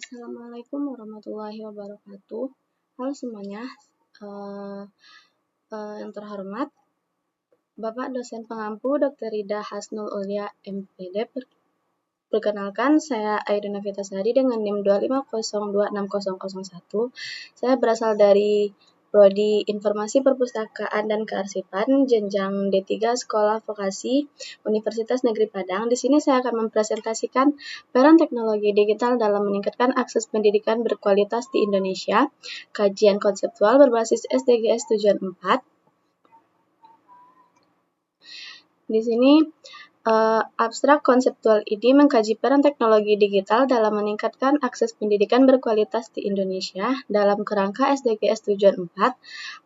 Assalamualaikum warahmatullahi wabarakatuh. Halo semuanya, yang terhormat Bapak dosen pengampu Dr. Rida Hasnul Ulia MPD. Perkenalkan, saya Airina Vitasari dengan NIM 250260001. Saya berasal dari Prodi Informasi Perpustakaan dan Kearsipan jenjang D3 Sekolah Vokasi Universitas Negeri Padang. Di sini saya akan mempresentasikan peran teknologi digital dalam meningkatkan akses pendidikan berkualitas di Indonesia. Kajian konseptual berbasis SDGs Tujuan 4. Di sini abstrak konseptual ini mengkaji peran teknologi digital dalam meningkatkan akses pendidikan berkualitas di Indonesia dalam kerangka SDGs Tujuan 4.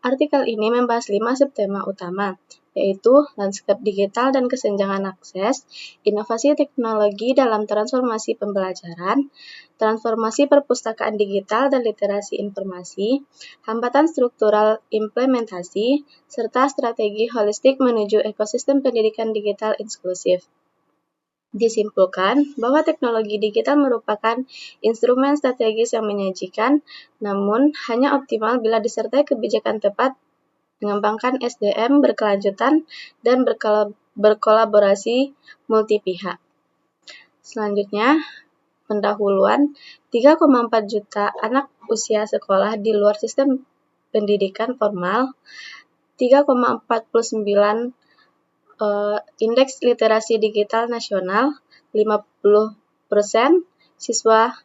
Artikel ini membahas 5 subtema utama, yaitu landscape digital dan kesenjangan akses, inovasi teknologi dalam transformasi pembelajaran, transformasi perpustakaan digital dan literasi informasi, hambatan struktural implementasi, serta strategi holistik menuju ekosistem pendidikan digital inklusif. Disimpulkan bahwa teknologi digital merupakan instrumen strategis yang menyajikan, namun hanya optimal bila disertai kebijakan tepat, mengembangkan SDM berkelanjutan, dan berkolaborasi multi pihak. Selanjutnya, pendahuluan 3,4 juta anak usia sekolah di luar sistem pendidikan formal, 3,49 indeks literasi digital nasional, 50% siswa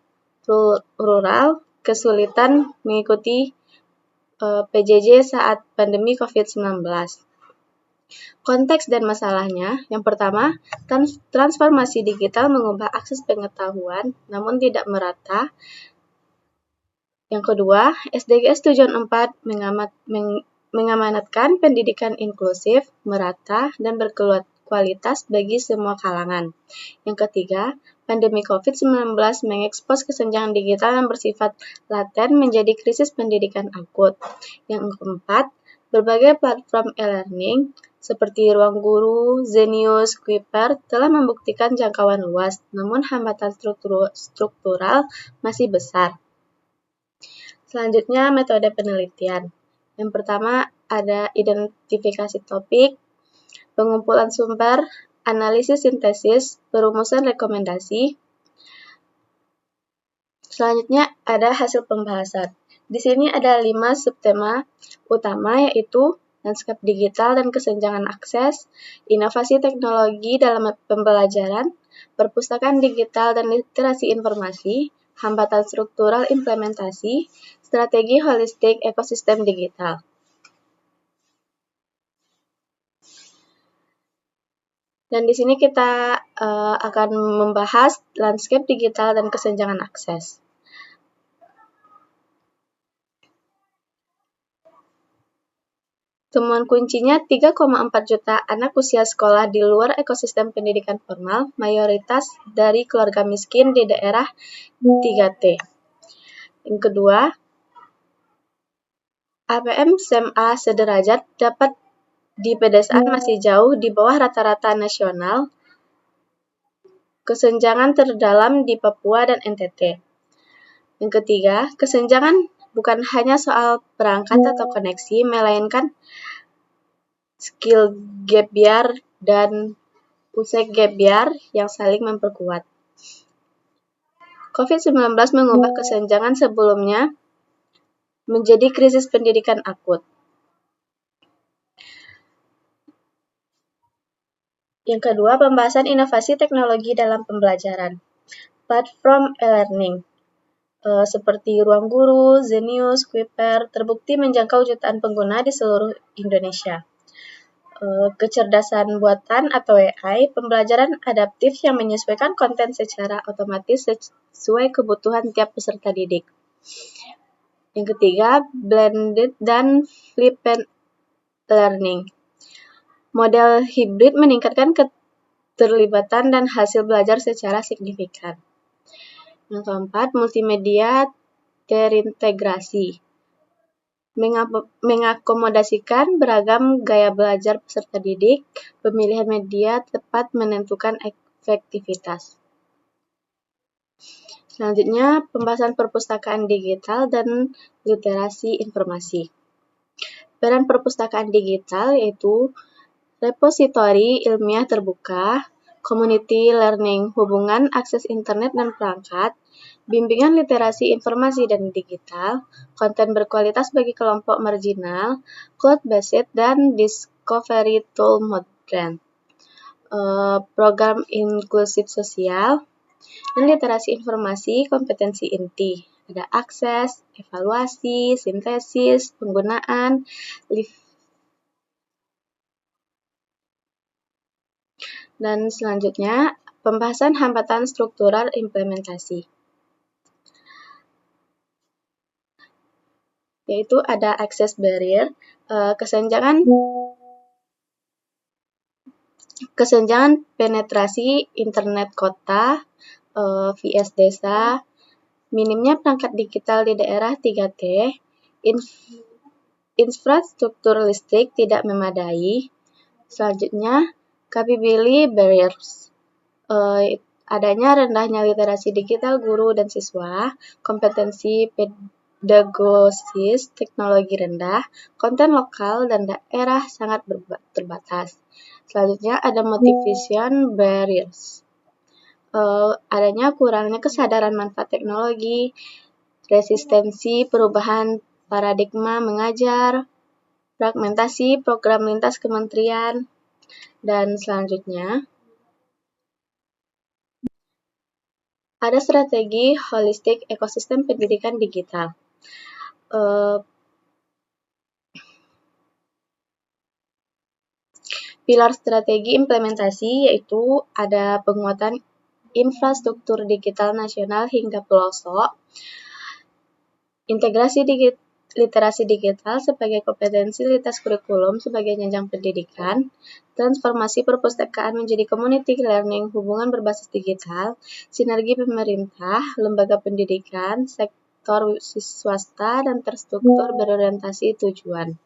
rural kesulitan mengikuti PJJ saat pandemi COVID-19. Konteks dan masalahnya, yang pertama, transformasi digital mengubah akses pengetahuan namun tidak merata. Yang kedua, SDGs Tujuan 4 mengamanatkan pendidikan inklusif, merata, dan berkualitas bagi semua kalangan. Yang ketiga, pandemi COVID-19 mengekspos kesenjangan digital yang bersifat laten menjadi krisis pendidikan akut. Yang keempat, berbagai platform e-learning seperti Ruang Guru, Zenius, Kuiper telah membuktikan jangkauan luas, namun hambatan struktural masih besar. Selanjutnya, metode penelitian. Yang pertama, ada identifikasi topik, pengumpulan sumber, analisis sintesis, perumusan rekomendasi. Selanjutnya, ada hasil pembahasan. Di sini ada 5 subtema utama, yaitu landscape digital dan kesenjangan akses, inovasi teknologi dalam pembelajaran, perpustakaan digital dan literasi informasi, hambatan struktural implementasi, strategi holistik ekosistem digital. Dan di sini kita akan membahas landscape digital dan kesenjangan akses. Temuan kuncinya 3,4 juta anak usia sekolah di luar ekosistem pendidikan formal, mayoritas dari keluarga miskin di daerah 3T. Yang kedua, APM SMA sederajat dapat di pedesaan masih jauh di bawah rata-rata nasional. Kesenjangan terdalam di Papua dan NTT. Yang ketiga, kesenjangan bukan hanya soal perangkat atau koneksi, melainkan skill gap year dan usai gap year yang saling memperkuat. COVID-19 mengubah kesenjangan sebelumnya menjadi krisis pendidikan akut. Yang kedua, pembahasan inovasi teknologi dalam pembelajaran. Platform e-learning seperti Ruang Guru, Zenius, Kuiper terbukti menjangkau jutaan pengguna di seluruh Indonesia. Kecerdasan buatan atau AI, pembelajaran adaptif yang menyesuaikan konten secara otomatis sesuai kebutuhan tiap peserta didik. Yang ketiga, blended dan flipped learning. Model hibrid meningkatkan keterlibatan dan hasil belajar secara signifikan. Yang keempat, multimedia terintegrasi. Mengakomodasikan beragam gaya belajar peserta didik, pemilihan media tepat menentukan efektivitas. Selanjutnya, pembahasan perpustakaan digital dan literasi informasi. Peran perpustakaan digital yaitu repositori ilmiah terbuka, community learning, hubungan akses internet dan perangkat, bimbingan literasi informasi dan digital, konten berkualitas bagi kelompok marginal, cloud-based dan discovery tool modern, program inklusif sosial, dan literasi informasi kompetensi inti. Ada akses, evaluasi, sintesis, penggunaan, dan selanjutnya pembahasan hambatan struktural implementasi. Yaitu ada access barrier, kesenjangan penetrasi internet kota, vs desa, minimnya perangkat digital di daerah 3T, infrastruktur listrik tidak memadai. Selanjutnya, capability barriers, adanya rendahnya literasi digital guru dan siswa, kompetensi pedagogis, teknologi rendah, konten lokal dan daerah sangat terbatas. Selanjutnya ada motivation barriers, adanya kurangnya kesadaran manfaat teknologi, resistensi perubahan paradigma mengajar, fragmentasi program lintas kementerian, dan selanjutnya ada strategi holistik ekosistem pendidikan digital. Pilar strategi implementasi yaitu ada penguatan infrastruktur digital nasional hingga pelosok, integrasi literasi digital sebagai kompetensi lintas kurikulum sebagai jenjang pendidikan, transformasi perpustakaan menjadi community learning hubungan berbasis digital, sinergi pemerintah, lembaga pendidikan, sektor swasta, dan terstruktur berorientasi tujuan.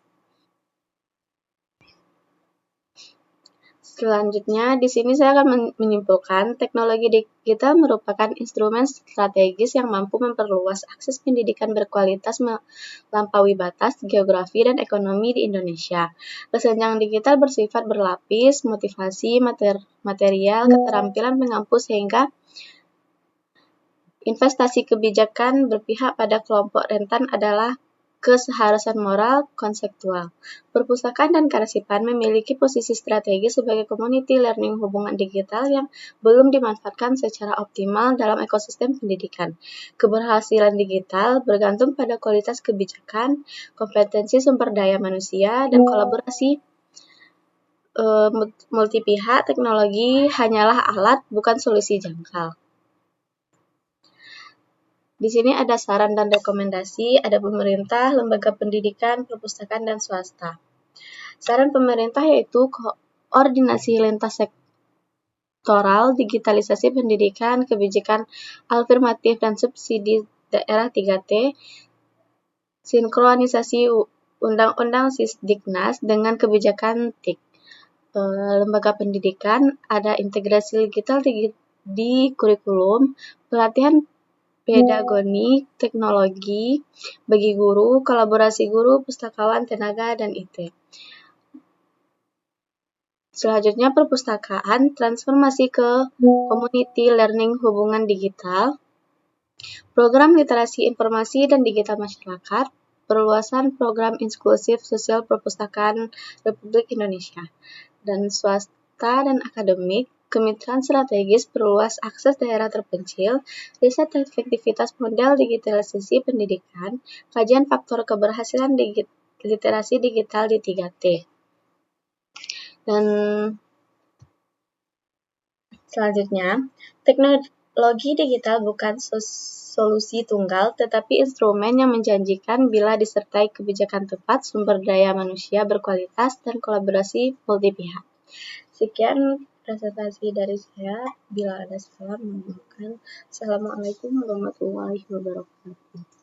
Selanjutnya, di sini saya akan menyimpulkan teknologi digital merupakan instrumen strategis yang mampu memperluas akses pendidikan berkualitas melampaui batas geografi dan ekonomi di Indonesia. Kesenjangan digital bersifat berlapis, motivasi, material, keterampilan mengampus sehingga investasi kebijakan berpihak pada kelompok rentan adalah keseharusan moral konseptual. Perpustakaan dan kearsipan memiliki posisi strategis sebagai community learning hubungan digital yang belum dimanfaatkan secara optimal dalam ekosistem pendidikan. Keberhasilan digital bergantung pada kualitas kebijakan, kompetensi sumber daya manusia, dan kolaborasi multi pihak. Teknologi hanyalah alat, bukan solusi jangkal. Di sini ada saran dan rekomendasi, ada pemerintah, lembaga pendidikan, perpustakaan, dan swasta. Saran pemerintah yaitu koordinasi lintas sektoral, digitalisasi pendidikan, kebijakan afirmatif dan subsidi daerah 3T, sinkronisasi undang-undang Sisdiknas dengan kebijakan TIK. Lembaga pendidikan ada integrasi digital di kurikulum, pelatihan pedagogi, teknologi, bagi guru, kolaborasi guru, pustakawan, tenaga, dan IT. Selanjutnya perpustakaan, transformasi ke community learning hubungan digital, program literasi informasi dan digital masyarakat, perluasan program inklusif sosial perpustakaan Republik Indonesia, dan swasta dan akademik, kemitraan strategis perluas akses daerah terpencil, riset efektivitas model digitalisasi pendidikan, kajian faktor keberhasilan literasi digital di 3T. Dan selanjutnya, teknologi digital bukan solusi tunggal, tetapi instrumen yang menjanjikan bila disertai kebijakan tepat, sumber daya manusia berkualitas, dan kolaborasi multi pihak. Sekian presentasi dari saya. Bila ada salah, mohon maaf. Assalamualaikum warahmatullahi wabarakatuh.